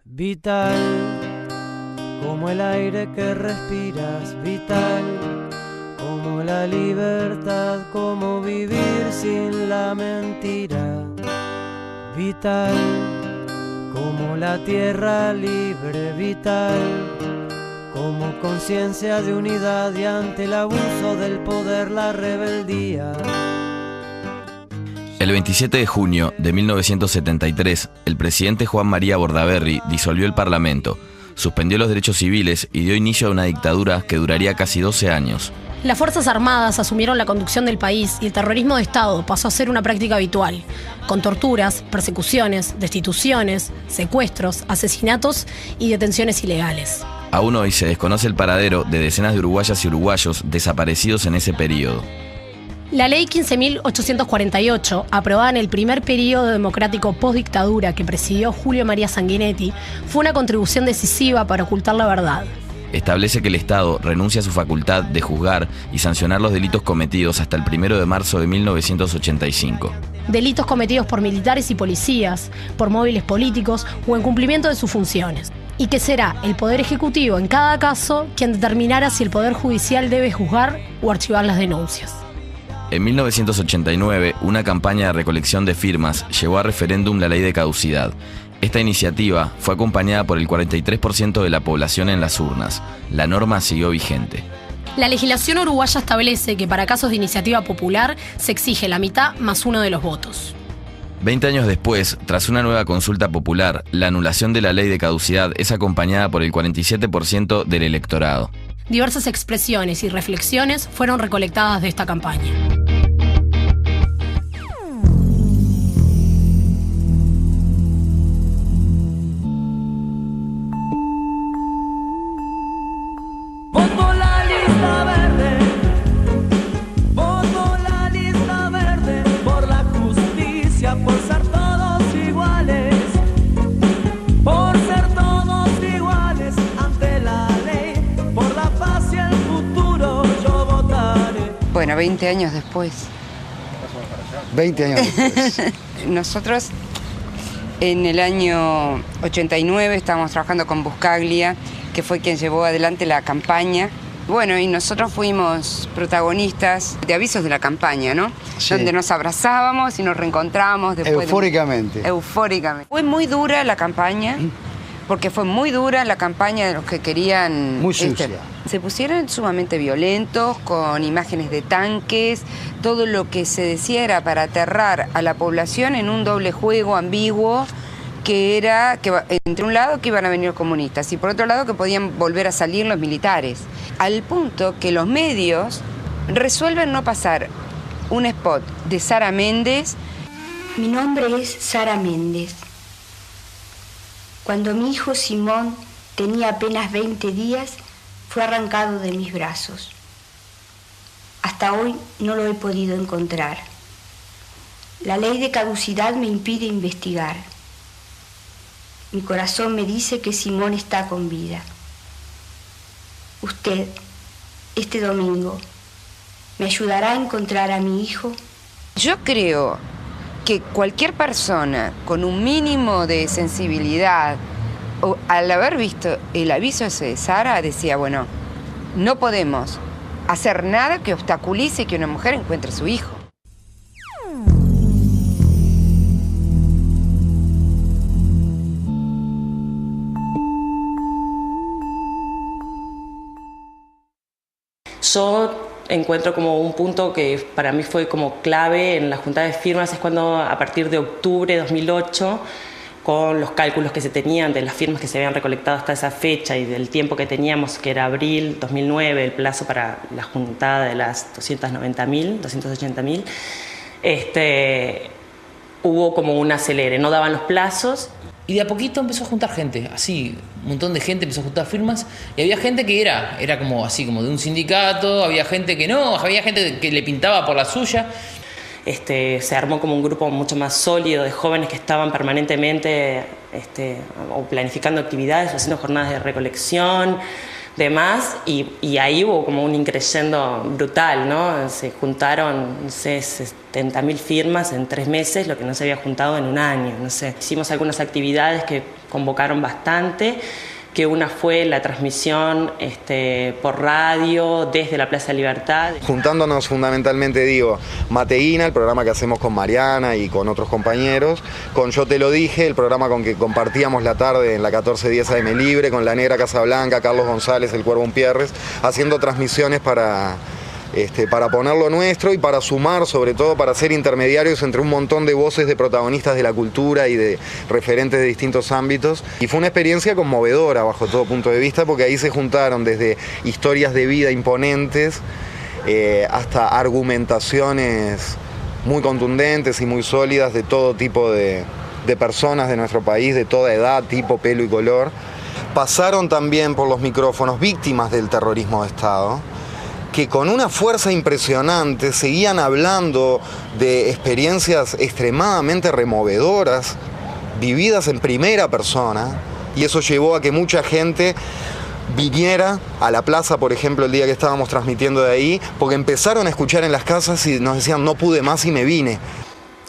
Vital, como el aire que respiras, vital, como la libertad, como vivir sin la mentira. Vital, como la tierra libre, vital, como conciencia de unidad y ante el abuso del poder la rebeldía. El 27 de junio de 1973, el presidente Juan María Bordaberry disolvió el Parlamento, suspendió los derechos civiles y dio inicio a una dictadura que duraría casi 12 años. Las Fuerzas Armadas asumieron la conducción del país y el terrorismo de Estado pasó a ser una práctica habitual, con torturas, persecuciones, destituciones, secuestros, asesinatos y detenciones ilegales. Aún hoy se desconoce el paradero de decenas de uruguayas y uruguayos desaparecidos en ese periodo. La Ley 15.848, aprobada en el primer periodo democrático post-dictadura que presidió Julio María Sanguinetti, fue una contribución decisiva para ocultar la verdad. Establece que el Estado renuncia a su facultad de juzgar y sancionar los delitos cometidos hasta el 1 de marzo de 1985. Delitos cometidos por militares y policías, por móviles políticos o en cumplimiento de sus funciones. Y que será el Poder Ejecutivo en cada caso quien determinará si el Poder Judicial debe juzgar o archivar las denuncias. En 1989, una campaña de recolección de firmas llevó a referéndum la ley de caducidad. Esta iniciativa fue acompañada por el 43% de la población en las urnas. La norma siguió vigente. La legislación uruguaya establece que para casos de iniciativa popular se exige la mitad más uno de los votos. 20 años después, tras una nueva consulta popular, la anulación de la ley de caducidad es acompañada por el 47% del electorado. Diversas expresiones y reflexiones fueron recolectadas de esta campaña. Voto la lista verde, voto la lista verde, por la justicia, por ser todos iguales, por ser todos iguales ante la ley, por la paz y el futuro yo votaré. Bueno, 20 años después. 20 años después. Nosotros en el año 89 estábamos trabajando con Buscaglia, que fue quien llevó adelante la campaña. Bueno, y nosotros fuimos protagonistas de avisos de la campaña, ¿no? Sí. Donde nos abrazábamos y nos reencontramos después. Eufóricamente. Eufóricamente. Fue muy dura la campaña, porque fue muy dura la campaña de los que querían... Muy sucia. Se pusieron sumamente violentos, con imágenes de tanques. Todo lo que se decía era para aterrar a la población en un doble juego ambiguo, que era que entre un lado que iban a venir los comunistas y por otro lado que podían volver a salir los militares. Al punto que los medios resuelven no pasar un spot de Sara Méndez. Mi nombre es Sara Méndez. Cuando mi hijo Simón tenía apenas 20 días, fue arrancado de mis brazos. Hasta hoy no lo he podido encontrar. La ley de caducidad me impide investigar. Mi corazón me dice que Simón está con vida. Usted, este domingo, ¿me ayudará a encontrar a mi hijo? Yo creo que cualquier persona con un mínimo de sensibilidad, o al haber visto el aviso ese de Sara, decía, bueno, no podemos hacer nada que obstaculice que una mujer encuentre a su hijo. Yo encuentro como un punto que para mí fue como clave en la juntada de firmas, es cuando a partir de octubre de 2008, con los cálculos que se tenían de las firmas que se habían recolectado hasta esa fecha y del tiempo que teníamos, que era abril 2009, el plazo para la juntada de las 290.000, 280.000, hubo como un acelere, no daban los plazos. Y de a poquito empezó a juntar gente, así, un montón de gente empezó a juntar firmas, y había gente que era como así, como de un sindicato, había gente que no, había gente que le pintaba por la suya. Se armó como un grupo mucho más sólido de jóvenes que estaban permanentemente o planificando actividades o haciendo jornadas de recolección, demás, y ahí hubo como un increyendo brutal, ¿no? Se juntaron, no sé, 70.000 firmas en 3 meses, lo que no se había juntado en un año, no sé. Hicimos algunas actividades que convocaron bastante, que una fue la transmisión por radio desde la Plaza Libertad. Juntándonos fundamentalmente, digo, Mateína, el programa que hacemos con Mariana y con otros compañeros, con Yo Te Lo Dije, el programa con que compartíamos la tarde en la 1410 AM Libre, con La Negra Casablanca, Carlos González, El Cuervo Umpierres, haciendo transmisiones para poner lo nuestro y para sumar, sobre todo para ser intermediarios entre un montón de voces de protagonistas de la cultura y de referentes de distintos ámbitos. Y fue una experiencia conmovedora bajo todo punto de vista, porque ahí se juntaron desde historias de vida imponentes hasta argumentaciones muy contundentes y muy sólidas de todo tipo de personas de nuestro país, de toda edad, tipo, pelo y color. Pasaron también por los micrófonos víctimas del terrorismo de Estado, que con una fuerza impresionante seguían hablando de experiencias extremadamente removedoras, vividas en primera persona, y eso llevó a que mucha gente viniera a la plaza, por ejemplo, el día que estábamos transmitiendo de ahí, porque empezaron a escuchar en las casas y nos decían, no pude más y me vine.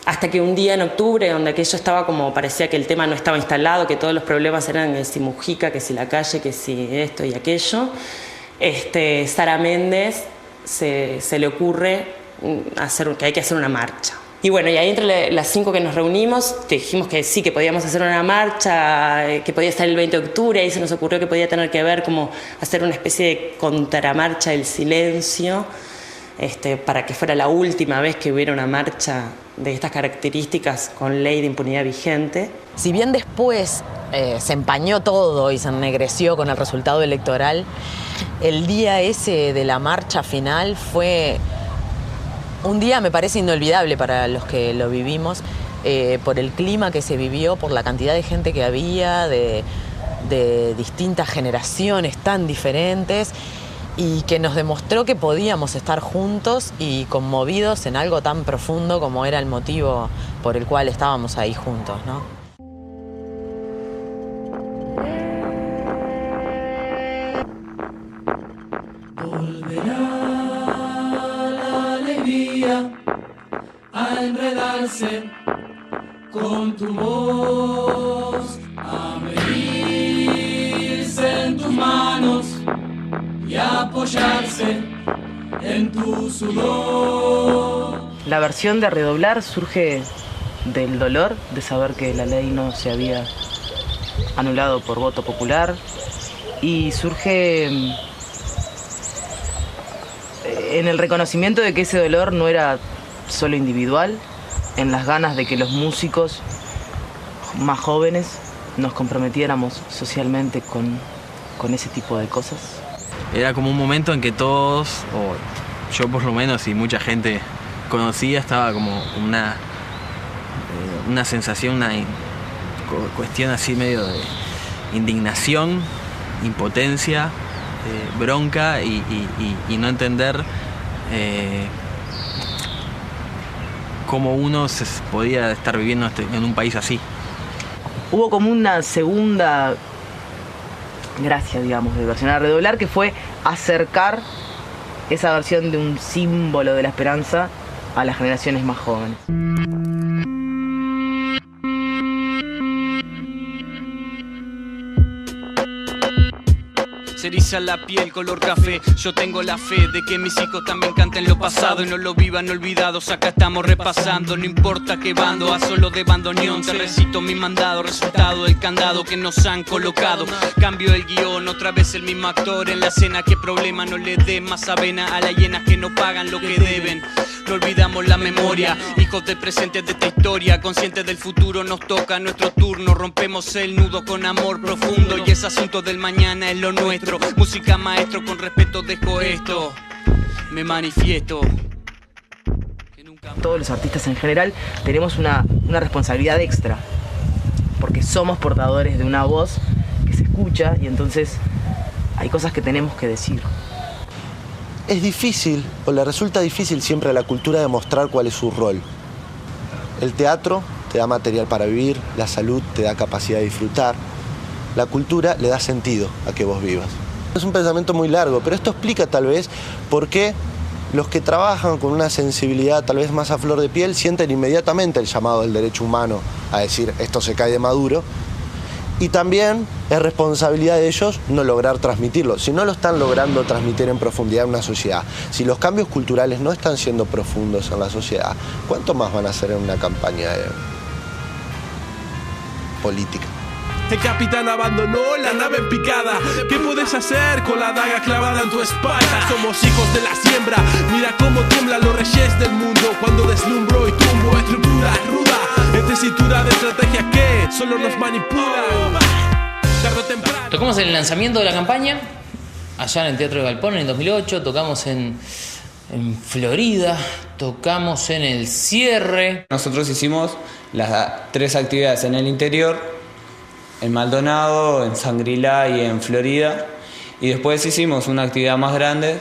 Hasta que un día en octubre, donde aquello estaba como, parecía que el tema no estaba instalado, que todos los problemas eran que si Mujica, que si la calle, que si esto y aquello, Sara Méndez se le ocurre que hay que hacer una marcha. Y bueno, y ahí entre las 5 que nos reunimos, dijimos que sí, que podíamos hacer una marcha, que podía estar el 20 de octubre, ahí se nos ocurrió que podía tener que ver como hacer una especie de contramarcha del silencio, para que fuera la última vez que hubiera una marcha de estas características con ley de impunidad vigente. Si bien después se empañó todo y se ennegreció con el resultado electoral, el día ese de la marcha final fue un día, me parece, inolvidable para los que lo vivimos, por el clima que se vivió, por la cantidad de gente que había, de distintas generaciones tan diferentes, y que nos demostró que podíamos estar juntos y conmovidos en algo tan profundo como era el motivo por el cual estábamos ahí juntos, ¿no? A enredarse con tu voz, a medirse en tus manos y a apoyarse en tu sudor. La versión de Redoblar surge del dolor de saber que la ley no se había anulado por voto popular, y surge en el reconocimiento de que ese dolor no era solo individual, en las ganas de que los músicos más jóvenes nos comprometiéramos socialmente con ese tipo de cosas. Era como un momento en que todos, o yo por lo menos y mucha gente conocía, estaba como una sensación, una cuestión así medio de indignación, impotencia, bronca y no entender cómo uno podía estar viviendo en un país así. Hubo como una segunda gracia, digamos, de versionar Redoblar, que fue acercar esa versión de un símbolo de la esperanza a las generaciones más jóvenes. Se eriza la piel color café. Yo tengo la fe de que mis hijos también canten lo pasado y no lo vivan olvidados. Acá estamos repasando, no importa qué bando, a solo de bandoneón te recito mi mandado, resultado del candado que nos han colocado. Cambio el guión, otra vez el mismo actor en la escena. Qué problema, no le dé más avena a las hienas que no pagan lo que deben. No olvidamos la memoria, hijos del presente de esta historia, conscientes del futuro nos toca nuestro turno. Rompemos el nudo con amor profundo y ese asunto del mañana es lo nuestro. Música maestro, con respeto dejo esto, me manifiesto. Todos los artistas en general tenemos una responsabilidad extra, porque somos portadores de una voz que se escucha y entonces hay cosas que tenemos que decir. Es difícil, o le resulta difícil siempre a la cultura demostrar cuál es su rol. El teatro te da material para vivir, la salud te da capacidad de disfrutar, la cultura le da sentido a que vos vivas. Es un pensamiento muy largo, pero esto explica tal vez por qué los que trabajan con una sensibilidad tal vez más a flor de piel sienten inmediatamente el llamado del derecho humano a decir esto se cae de maduro, Y también es responsabilidad de ellos no lograr transmitirlo. Si no lo están logrando transmitir en profundidad en una sociedad, si los cambios culturales no están siendo profundos en la sociedad, ¿cuánto más van a hacer en una campaña política? El capitán abandonó la nave en picada. ¿Qué puedes hacer con la daga clavada en tu espalda? Somos hijos de la siembra. Mira cómo tiemblan los reyes del mundo cuando deslumbró y tumbo estructura ruda en tesitura de estrategia que solo nos manipulan. Tarde o temprano. Tocamos en el lanzamiento de la campaña, allá en el Teatro de Galpón en el 2008. Tocamos en Florida, tocamos en el cierre. Nosotros hicimos las 3 actividades en el interior, en Maldonado, en Shangri-La y en Florida, y después hicimos una actividad más grande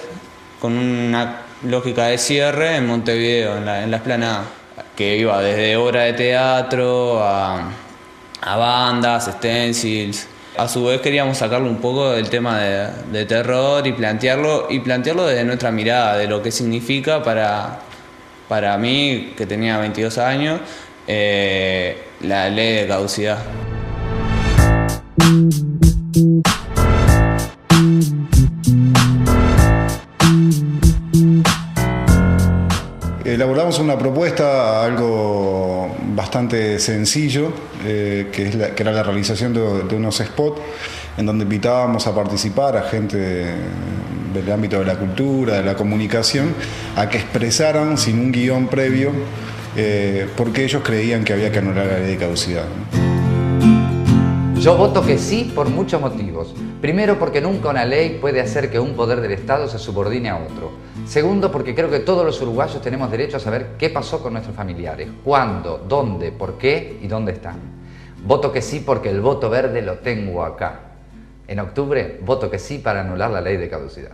con una lógica de cierre en Montevideo, en la Esplanada, que iba desde obra de teatro a bandas, stencils. A su vez queríamos sacarle un poco del tema de terror y plantearlo desde nuestra mirada, de lo que significa para mí, que tenía 22 años, la ley de caducidad. Elaboramos una propuesta, algo bastante sencillo, que era la realización de unos spots en donde invitábamos a participar a gente del ámbito de la cultura, de la comunicación, a que expresaran sin un guión previo por qué ellos creían que había que anular la ley de caducidad. Yo voto que sí por muchos motivos. Primero, porque nunca una ley puede hacer que un poder del Estado se subordine a otro. Segundo, porque creo que todos los uruguayos tenemos derecho a saber qué pasó con nuestros familiares, cuándo, dónde, por qué y dónde están. Voto que sí porque el voto verde lo tengo acá. En octubre, voto que sí para anular la ley de caducidad.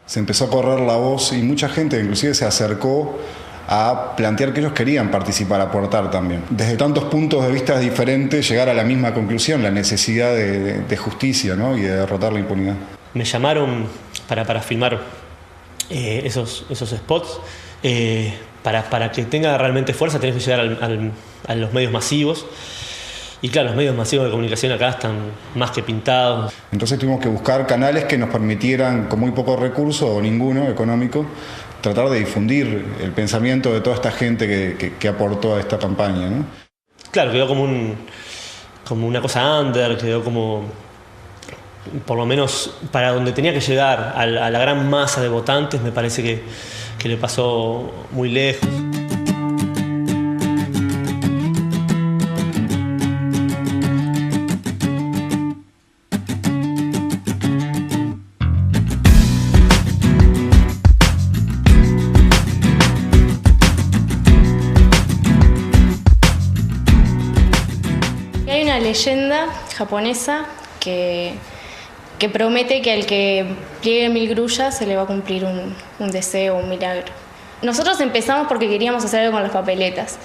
Se empezó a correr la voz y mucha gente inclusive se acercó a plantear que ellos querían participar, aportar también. Desde tantos puntos de vista diferentes, llegar a la misma conclusión, la necesidad de justicia, ¿no? Y de derrotar la impunidad. Me llamaron para filmar esos spots. Para que tenga realmente fuerza tenés que llegar a los medios masivos. Y claro, los medios masivos de comunicación acá están más que pintados. Entonces tuvimos que buscar canales que nos permitieran, con muy pocos recursos o ninguno económico, tratar de difundir el pensamiento de toda esta gente que aportó a esta campaña, ¿no? Claro, quedó como una cosa under, quedó como, por lo menos para donde tenía que llegar, a la gran masa de votantes, me parece que le pasó muy lejos. Leyenda japonesa que promete que al que pliegue 1000 grullas se le va a cumplir un deseo, un milagro. Nosotros empezamos porque queríamos hacer algo con las papeletas.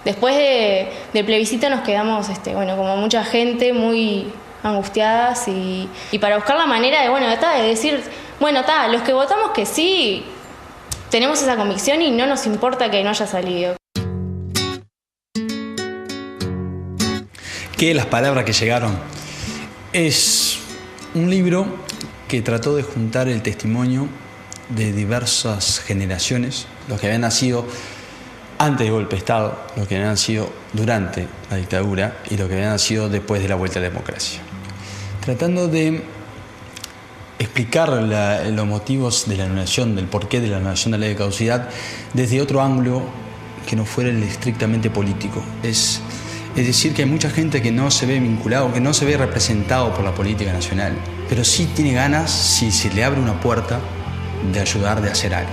Después del plebiscito nos quedamos, como mucha gente, muy angustiadas y para buscar la manera de decir, los que votamos que sí, tenemos esa convicción y no nos importa que no haya salido. Que las palabras que llegaron es un libro que trató de juntar el testimonio de diversas generaciones, los que habían nacido antes del golpe de Estado, los que habían nacido durante la dictadura y los que habían nacido después de la vuelta a la democracia, tratando de explicar los motivos de la anulación, del porqué de la anulación de la ley de caducidad desde otro ángulo que no fuera el estrictamente político. Es decir, que hay mucha gente que no se ve vinculado, que no se ve representado por la política nacional, pero sí tiene ganas, si se le abre una puerta, de ayudar, de hacer algo.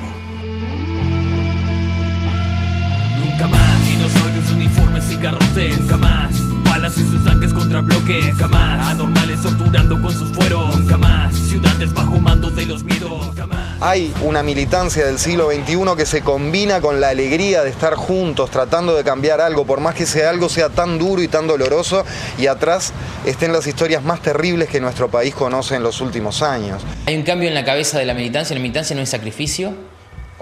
Nunca más dinosaurios, uniformes y garrotes, jamás balas y sus tanques contra bloques, jamás anormales torturando con sus fueros, jamás ciudades bajo mando de los miedos, jamás. Hay una militancia del siglo XXI que se combina con la alegría de estar juntos, tratando de cambiar algo, por más que sea algo sea tan duro y tan doloroso, y atrás estén las historias más terribles que nuestro país conoce en los últimos años. Hay un cambio en la cabeza de la militancia no es sacrificio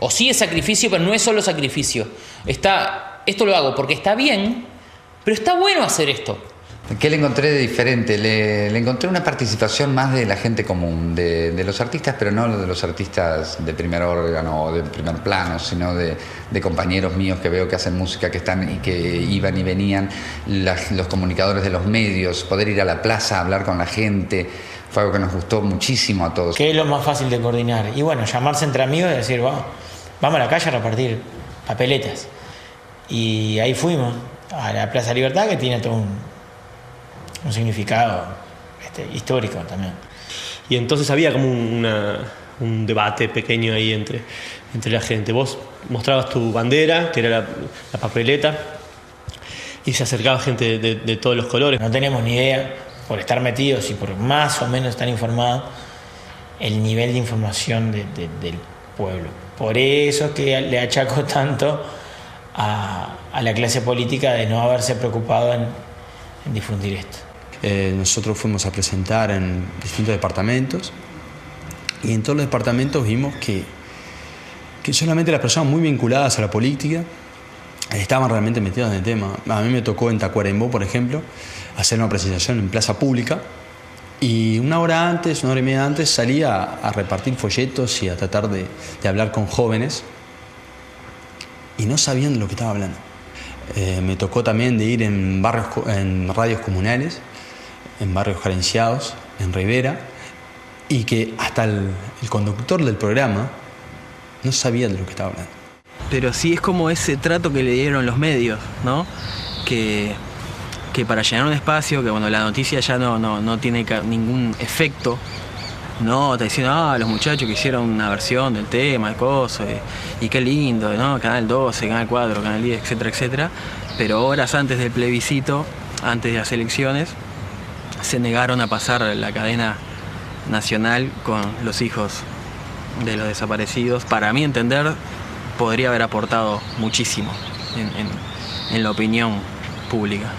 O sí es sacrificio, pero no es solo sacrificio. Esto lo hago porque está bien, pero está bueno hacer esto. ¿Qué le encontré de diferente? Le encontré una participación más de la gente común, de los artistas, pero no de los artistas de primer órgano o de primer plano, sino de compañeros míos que veo que hacen música, que están y que iban y venían, los comunicadores de los medios, poder ir a la plaza, hablar con la gente, fue algo que nos gustó muchísimo a todos. ¿Qué es lo más fácil de coordinar? Y bueno, llamarse entre amigos y decir, vamos a la calle a repartir papeletas. Y ahí fuimos a la Plaza Libertad, que tiene todo un significado histórico también. Y entonces había como un debate pequeño ahí entre la gente. Vos mostrabas tu bandera, que era la papeleta, y se acercaba gente de todos los colores. No tenemos ni idea, por estar metidos y por más o menos estar informados, el nivel de información del pueblo. Por eso es que le achaco tanto a la clase política de no haberse preocupado en difundir esto. Nosotros fuimos a presentar en distintos departamentos y en todos los departamentos vimos que solamente las personas muy vinculadas a la política estaban realmente metidas en el tema. A mí me tocó en Tacuarembó, por ejemplo, hacer una presentación en plaza pública y una hora y media antes salí a repartir folletos y a tratar de hablar con jóvenes y no sabían de lo que estaba hablando. Me tocó también de ir en radios comunales, en barrios carenciados, en Rivera, y que hasta el conductor del programa no sabía de lo que estaba hablando. Pero sí es como ese trato que le dieron los medios, ¿no? Que para llenar un espacio, que bueno, la noticia ya no tiene ningún efecto, no, te dicen, los muchachos que hicieron una versión del tema, de cosas, y qué lindo, ¿no? Canal 12, Canal 4, Canal 10, etcétera, etcétera. Pero horas antes del plebiscito, antes de las elecciones, se negaron a pasar la cadena nacional con los hijos de los desaparecidos. Para mi entender, podría haber aportado muchísimo en la opinión pública.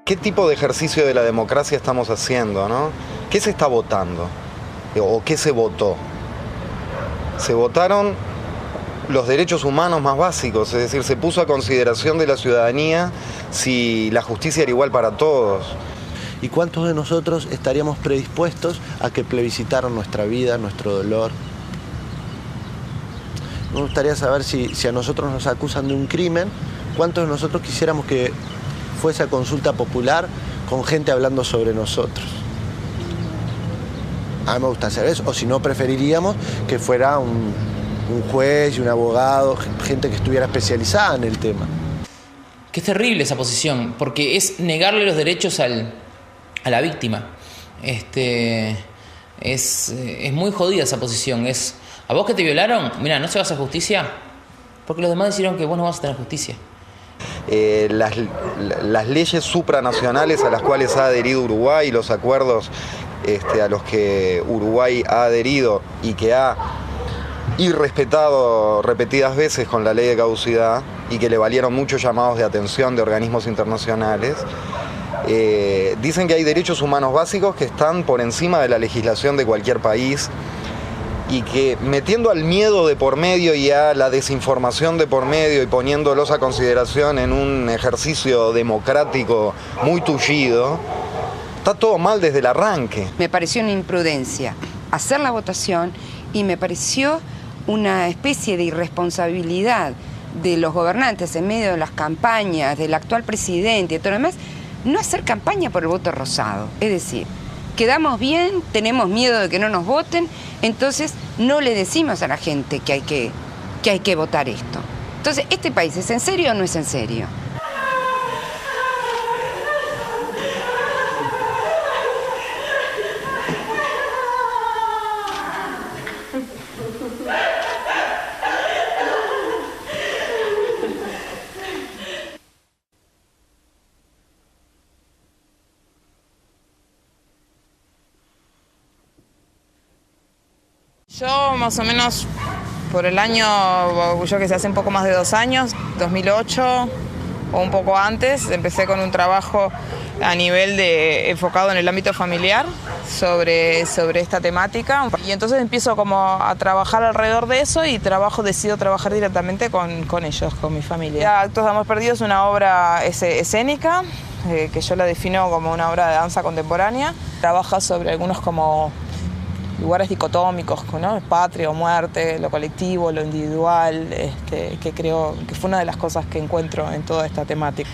¿Qué tipo de ejercicio de la democracia estamos haciendo, no? ¿Qué se está votando? ¿O qué se votó? Se votaron los derechos humanos más básicos, es decir, se puso a consideración de la ciudadanía si la justicia era igual para todos. ¿Y cuántos de nosotros estaríamos predispuestos a que plebiscitaran nuestra vida, nuestro dolor? Me gustaría saber si a nosotros nos acusan de un crimen, ¿cuántos de nosotros quisiéramos que fuese a consulta popular con gente hablando sobre nosotros? A mí me gusta hacer eso, o si no, preferiríamos que fuera un juez y un abogado, gente que estuviera especializada en el tema. Que es terrible esa posición, porque es negarle los derechos a la víctima. Es muy jodida esa posición. Es, a vos que te violaron, mira, no se va a hacer justicia, porque los demás decidieron que vos no vas a tener justicia. Las leyes supranacionales a las cuales ha adherido Uruguay, los acuerdos a los que Uruguay ha adherido y que ha irrespetado repetidas veces con la ley de caducidad y que le valieron muchos llamados de atención de organismos internacionales, dicen que hay derechos humanos básicos que están por encima de la legislación de cualquier país y que metiendo al miedo de por medio y a la desinformación de por medio y poniéndolos a consideración en un ejercicio democrático muy tullido, está todo mal desde el arranque. Me pareció una imprudencia hacer la votación y me pareció una especie de irresponsabilidad de los gobernantes en medio de las campañas, del actual presidente y todo lo demás, no hacer campaña por el voto rosado. Es decir, quedamos bien, tenemos miedo de que no nos voten, entonces no le decimos a la gente que hay que votar esto. Entonces, ¿este país es en serio o no es en serio? Yo más o menos por el año, yo que sé, hace un poco más de 2 años, 2008, o un poco antes, empecé con un trabajo a nivel enfocado en el ámbito familiar sobre esta temática, y entonces empiezo como a trabajar alrededor de eso y decido trabajar directamente con ellos, con mi familia. Actos de Amor Perdido es una obra escénica, que yo la defino como una obra de danza contemporánea. Trabaja sobre algunos como lugares dicotómicos, ¿no? Patria o muerte, lo colectivo, lo individual, que creo que fue una de las cosas que encuentro en toda esta temática.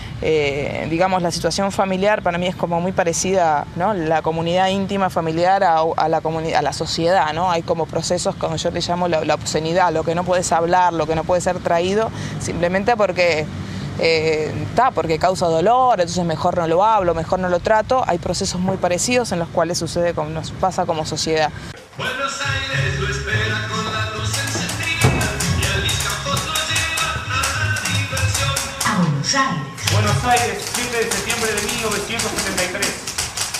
Digamos, la situación familiar para mí es como muy parecida, ¿no? La comunidad íntima familiar a la sociedad, ¿no? Hay como procesos, como yo le llamo la obscenidad, lo que no puedes hablar, lo que no puede ser traído, simplemente porque causa dolor, entonces mejor no lo hablo, mejor no lo trato. Hay procesos muy parecidos en los cuales sucede como nos pasa como sociedad. Buenos Aires lo espera con la luz encendida y el discapos lo lleva a la diversión. A Buenos Aires. Buenos Aires, 7 de septiembre de 1973.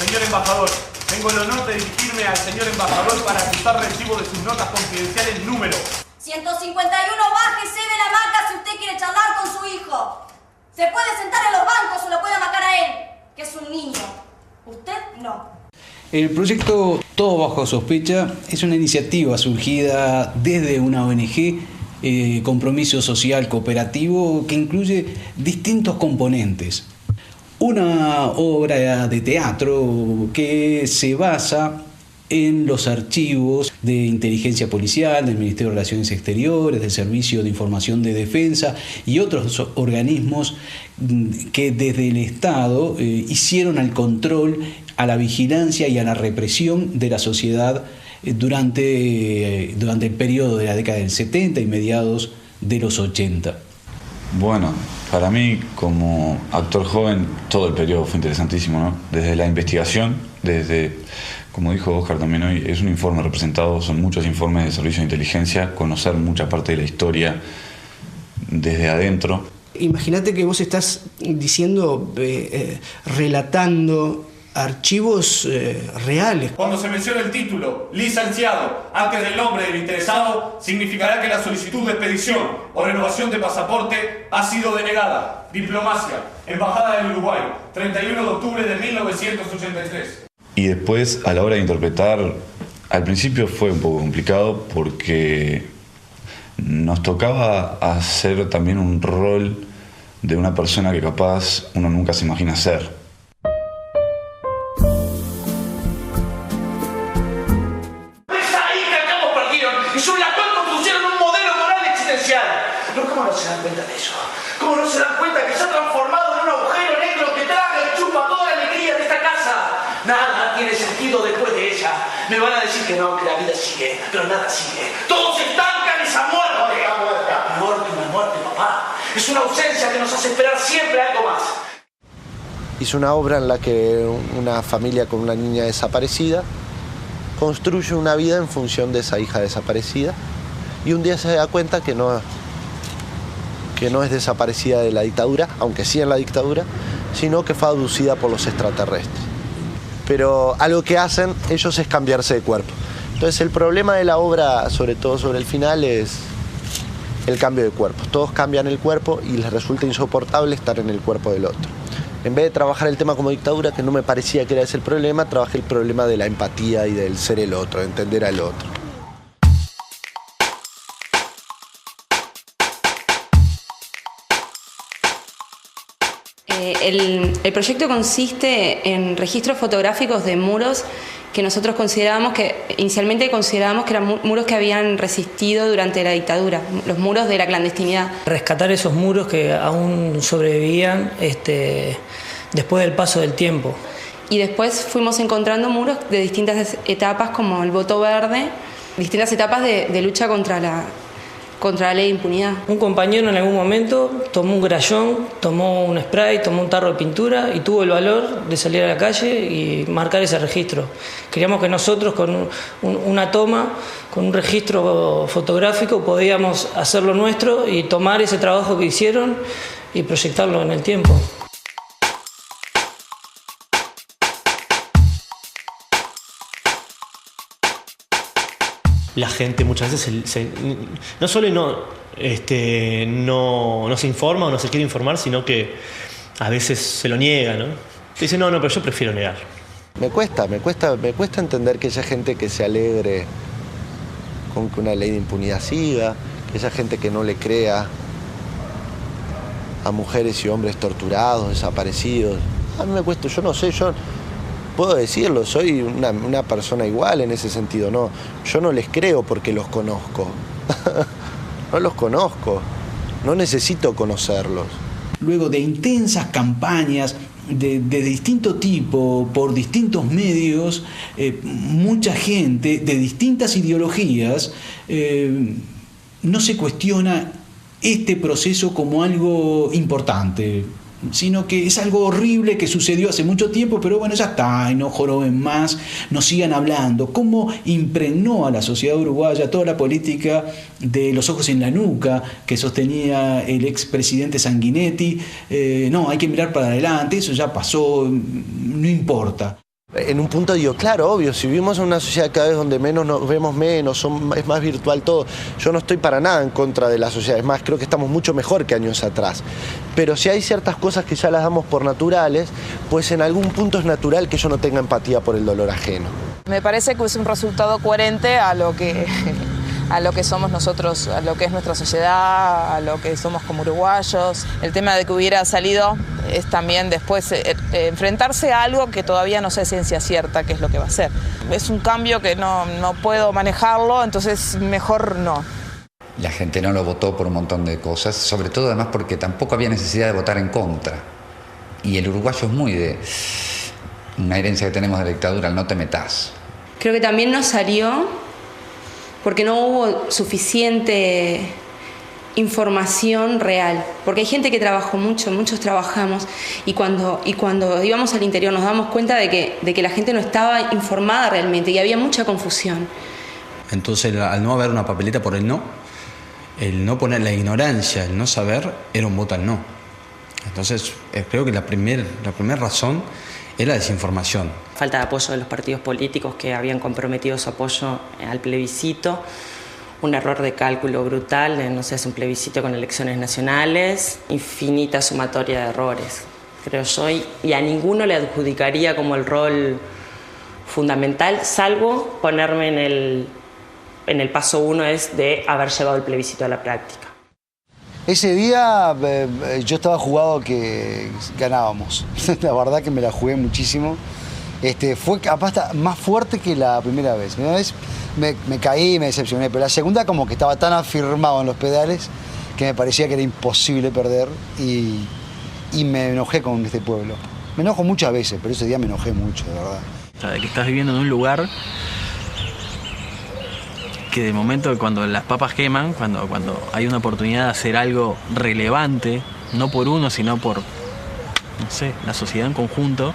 Señor embajador, tengo el honor de dirigirme al señor embajador para acusar recibo de sus notas confidenciales número 151, bájese de la hamaca si usted quiere charlar con su hijo. Se puede sentar en los bancos o lo puede amacar a él, que es un niño. Usted no. El proyecto Todo Bajo Sospecha es una iniciativa surgida desde una ONG, Compromiso Social Cooperativo, que incluye distintos componentes. Una obra de teatro que se basa en los archivos de inteligencia policial, del Ministerio de Relaciones Exteriores, del Servicio de Información de Defensa y otros organismos que desde el Estado hicieron al control, a la vigilancia y a la represión de la sociedad durante el periodo de la década del 70 y mediados de los 80. Bueno, para mí como actor joven todo el periodo fue interesantísimo, ¿no? Desde la investigación, como dijo Oscar también hoy, es un informe representado, son muchos informes de servicio de inteligencia, conocer mucha parte de la historia desde adentro. Imagínate que vos estás diciendo, relatando archivos reales. Cuando se menciona el título licenciado antes del nombre del interesado, significará que la solicitud de expedición o renovación de pasaporte ha sido denegada. Diplomacia, Embajada del Uruguay, 31 de octubre de 1983. Y después, a la hora de interpretar, al principio fue un poco complicado porque nos tocaba hacer también un rol de una persona que capaz uno nunca se imagina ser. ¡Esa hija que hemos perdido! ¡Y sobre la cual construyeron un modelo moral existencial! ¿Pero cómo no se dan cuenta de eso? ¿Cómo no se dan cuenta que se ha transformado en un agujero negro que traga y chupa toda la alegría de esta casa? Nada tiene sentido después de ella. Me van a decir que no, que la vida sigue, pero nada sigue. Todo se estanca en esa muerte. Una muerte, papá. Es una ausencia que nos hace esperar siempre algo más. Hizo una obra en la que una familia con una niña desaparecida construye una vida en función de esa hija desaparecida y un día se da cuenta que no es desaparecida de la dictadura, aunque sí en la dictadura, sino que fue abducida por los extraterrestres. Pero algo que hacen ellos es cambiarse de cuerpo. Entonces el problema de la obra, sobre todo sobre el final, es el cambio de cuerpo. Todos cambian el cuerpo y les resulta insoportable estar en el cuerpo del otro. En vez de trabajar el tema como dictadura, que no me parecía que era ese el problema, trabajé el problema de la empatía y del ser el otro, de entender al otro. El proyecto consiste en registros fotográficos de muros que nosotros inicialmente considerábamos que eran muros que habían resistido durante la dictadura, los muros de la clandestinidad. Rescatar esos muros que aún sobrevivían después del paso del tiempo. Y después fuimos encontrando muros de distintas etapas, como el voto verde, distintas etapas de lucha contra la ley de impunidad. Un compañero en algún momento tomó un grallón, tomó un spray, tomó un tarro de pintura y tuvo el valor de salir a la calle y marcar ese registro. Queríamos que nosotros con una toma, con un registro fotográfico, podíamos hacer lo nuestro y tomar ese trabajo que hicieron y proyectarlo en el tiempo. la gente muchas veces no solo no se informa o no se quiere informar, sino que a veces se lo niega, ¿no? Dice, no, pero yo prefiero negar. Me cuesta entender que haya gente que se alegre con que una ley de impunidad siga, que haya gente que no le crea a mujeres y hombres torturados, desaparecidos. A mí me cuesta, yo no sé, yo puedo decirlo, soy una persona igual en ese sentido, no, yo no les creo porque los conozco. No los conozco, no necesito conocerlos. Luego de intensas campañas de distinto tipo, por distintos medios, mucha gente de distintas ideologías no se cuestiona este proceso como algo importante, sino que es algo horrible que sucedió hace mucho tiempo, pero bueno, ya está, y no joroben más, no sigan hablando. ¿Cómo impregnó a la sociedad uruguaya toda la política de los ojos en la nuca que sostenía el expresidente Sanguinetti? No, hay que mirar para adelante, eso ya pasó, no importa. En un punto digo, claro, obvio, si vivimos en una sociedad cada vez donde menos nos vemos menos, es más virtual todo, yo no estoy para nada en contra de la sociedad, es más, creo que estamos mucho mejor que años atrás. Pero si hay ciertas cosas que ya las damos por naturales, pues en algún punto es natural que yo no tenga empatía por el dolor ajeno. Me parece que es un resultado coherente a lo que somos nosotros, a lo que es nuestra sociedad, a lo que somos como uruguayos. El tema de que hubiera salido es también después enfrentarse a algo que todavía no sé ciencia cierta qué es lo que va a ser. Es un cambio que no puedo manejarlo, entonces mejor no. La gente no lo votó por un montón de cosas, sobre todo además porque tampoco había necesidad de votar en contra. Y el uruguayo es muy de una herencia que tenemos de la dictadura, el no te metás. Creo que también nos salió porque no hubo suficiente información real, porque hay gente que trabajó mucho, muchos trabajamos, y cuando íbamos al interior nos damos cuenta de que la gente no estaba informada realmente y había mucha confusión. Entonces, al no haber una papeleta por el no poner la ignorancia, el no saber, era un voto al no. Entonces, creo que la primera razón es la desinformación. Falta de apoyo de los partidos políticos que habían comprometido su apoyo al plebiscito. Un error de cálculo brutal, no se hace un plebiscito con elecciones nacionales. Infinita sumatoria de errores, creo yo, y a ninguno le adjudicaría como el rol fundamental, salvo ponerme en el paso 1 es de haber llevado el plebiscito a la práctica. Ese día yo estaba jugado que ganábamos. La verdad que me la jugué muchísimo. Fue capaz más fuerte que la primera vez. La primera vez me caí y me decepcioné, pero la segunda como que estaba tan afirmado en los pedales que me parecía que era imposible perder y me enojé con este pueblo. Me enojo muchas veces, pero ese día me enojé mucho, de verdad. O sea, de que estás viviendo en un lugar que de momento cuando las papas queman, cuando hay una oportunidad de hacer algo relevante, no por uno, sino por, no sé, la sociedad en conjunto,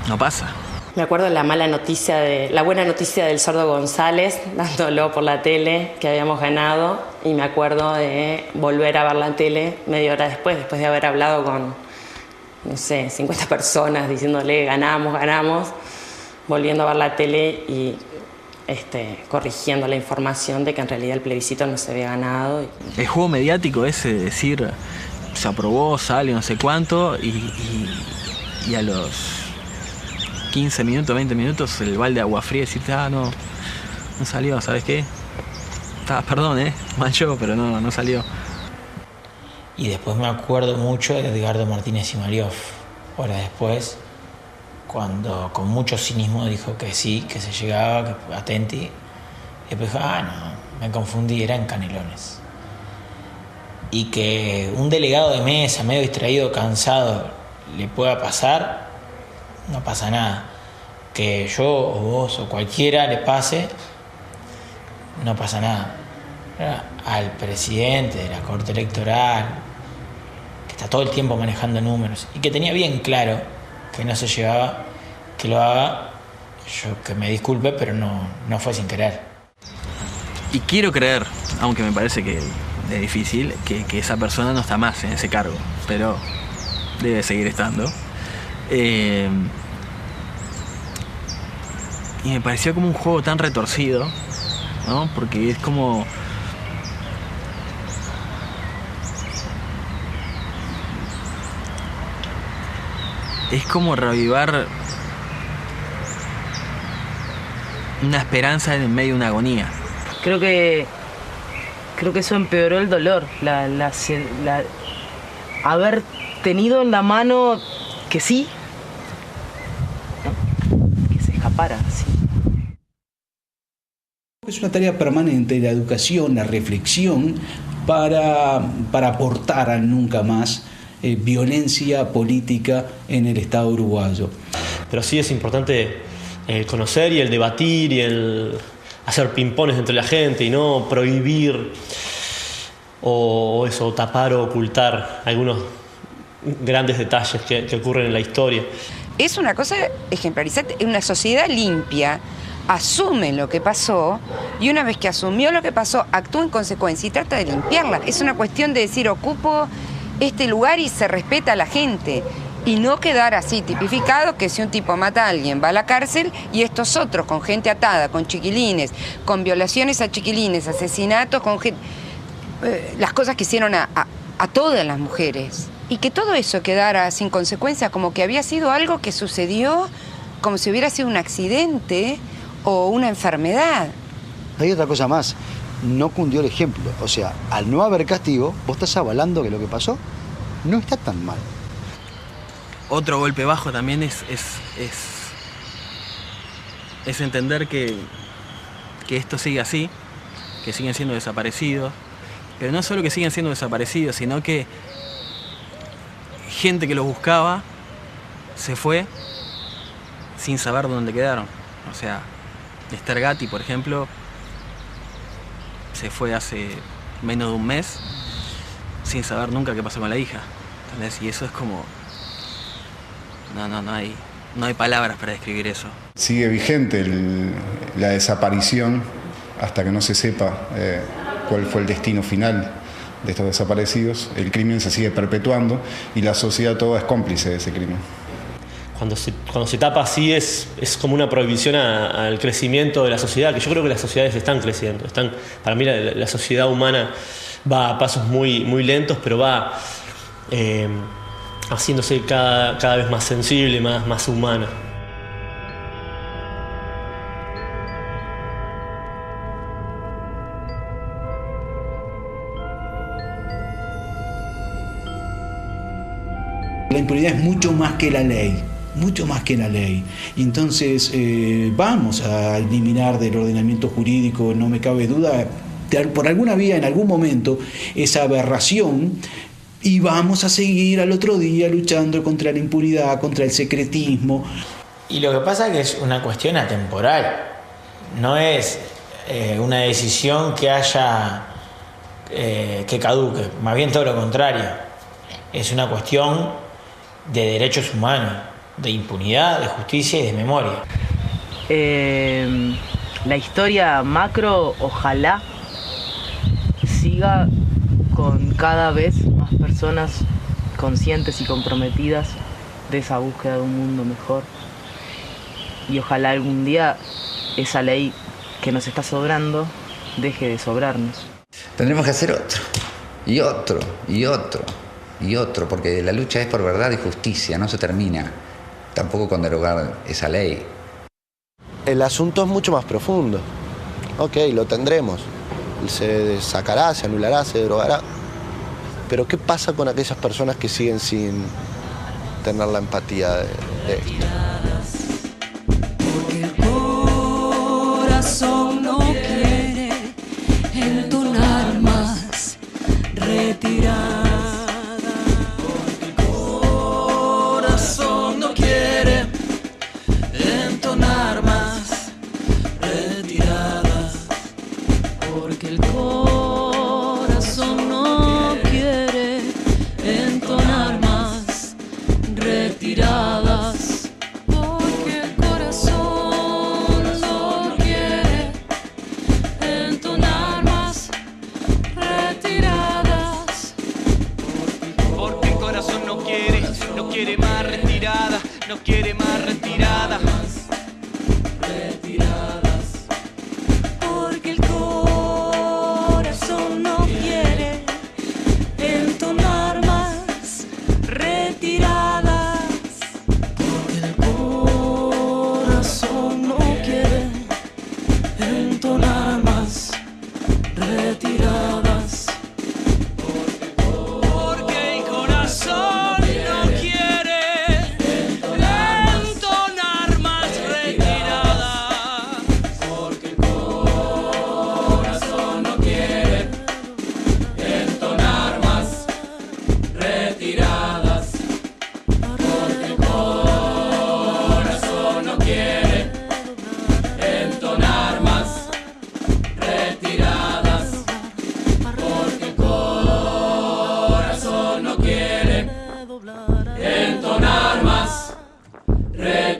no pasa. Me acuerdo de la buena noticia del Sordo González, dándolo por la tele, que habíamos ganado, y me acuerdo de volver a ver la tele media hora después de haber hablado con, no sé, 50 personas diciéndole ganamos, volviendo a ver la tele y corrigiendo la información de que en realidad el plebiscito no se había ganado. El juego mediático ese de decir se aprobó, sale, no sé cuánto, y a los 15 minutos, 20 minutos el balde de agua fría y decirte, no salió, ¿sabes qué? Perdón, mal yo, pero no salió. Y después me acuerdo mucho de Edgardo Martínez Imarioff, horas después, cuando con mucho cinismo dijo que sí, que se llegaba, que atenti, y después dijo, no, me confundí, era en Canelones. Y que un delegado de mesa, medio distraído, cansado, le pueda pasar, no pasa nada. Que yo o vos o cualquiera le pase, no pasa nada. Al presidente de la Corte Electoral, que está todo el tiempo manejando números y que tenía bien claro que no se llevaba, que lo haga, yo que me disculpe, pero no fue sin querer. Y quiero creer, aunque me parece que es difícil, que esa persona no está más en ese cargo, pero debe seguir estando. Y me pareció como un juego tan retorcido, ¿no? Porque es como... Es como reavivar una esperanza en medio de una agonía. Creo que eso empeoró el dolor, haber tenido en la mano que sí, ¿no? Que se escapara, sí. Es una tarea permanente la educación, la reflexión para aportar al nunca más violencia política en el Estado uruguayo. Pero sí es importante el conocer y el debatir y el hacer pimpones entre la gente y no prohibir o tapar o ocultar algunos grandes detalles que ocurren en la historia. Es una cosa ejemplarizante, una sociedad limpia asume lo que pasó y una vez que asumió lo que pasó, actúa en consecuencia y trata de limpiarla. Es una cuestión de decir, ocupo este lugar y se respeta a la gente. Y no quedar así tipificado que si un tipo mata a alguien va a la cárcel y estos otros con gente atada, con chiquilines, con violaciones a chiquilines, asesinatos, con gente, las cosas que hicieron a todas las mujeres. Y que todo eso quedara sin consecuencia, como que había sido algo que sucedió, como si hubiera sido un accidente o una enfermedad. Hay otra cosa más, no cundió el ejemplo. O sea, al no haber castigo, vos estás avalando que lo que pasó no está tan mal. Otro golpe bajo también es entender que esto sigue así, que siguen siendo desaparecidos, pero no solo que siguen siendo desaparecidos, sino que gente que los buscaba se fue sin saber dónde quedaron. O sea, Esther Gatti, por ejemplo, se fue hace menos de un mes sin saber nunca qué pasó con la hija. ¿Entendés? Y eso es como... No hay palabras para describir eso. Sigue vigente la desaparición hasta que no se sepa cuál fue el destino final de estos desaparecidos. El crimen se sigue perpetuando y la sociedad toda es cómplice de ese crimen. Cuando se tapa así es como una prohibición al crecimiento de la sociedad, que yo creo que las sociedades están creciendo. Para mí la sociedad humana va a pasos muy, muy lentos, pero va... haciéndose cada vez más sensible, más humana. La impunidad es mucho más que la ley, mucho más que la ley. Y entonces vamos a eliminar del ordenamiento jurídico, no me cabe duda, por alguna vía, en algún momento, esa aberración. Y vamos a seguir al otro día luchando contra la impunidad, contra el secretismo. Y lo que pasa es que es una cuestión atemporal. No es una decisión que haya que caduque. Más bien todo lo contrario. Es una cuestión de derechos humanos, de impunidad, de justicia y de memoria. La historia macro, ojalá siga con cada vez más personas conscientes y comprometidas de esa búsqueda de un mundo mejor. Y ojalá algún día esa ley que nos está sobrando deje de sobrarnos. Tendremos que hacer otro, y otro, y otro, y otro, porque la lucha es por verdad y justicia, no se termina tampoco con derogar esa ley. El asunto es mucho más profundo. Ok, lo tendremos. Se sacará, se anulará, se derogará. Pero ¿qué pasa con aquellas personas que siguen sin tener la empatía de esto? Porque el corazón no quiere entonar más retirada. Porque el corazón no quiere entonar más retirada. Porque el corazón no quiere entonar más retiradas. Porque el corazón no quiere entonar más retiradas. Porque el corazón no quiere más retirada, no quiere más retirada.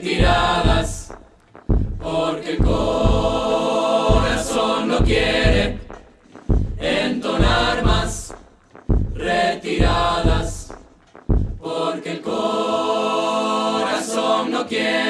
retiradas, porque el corazón no quiere entonar más. Retiradas, porque el corazón no quiere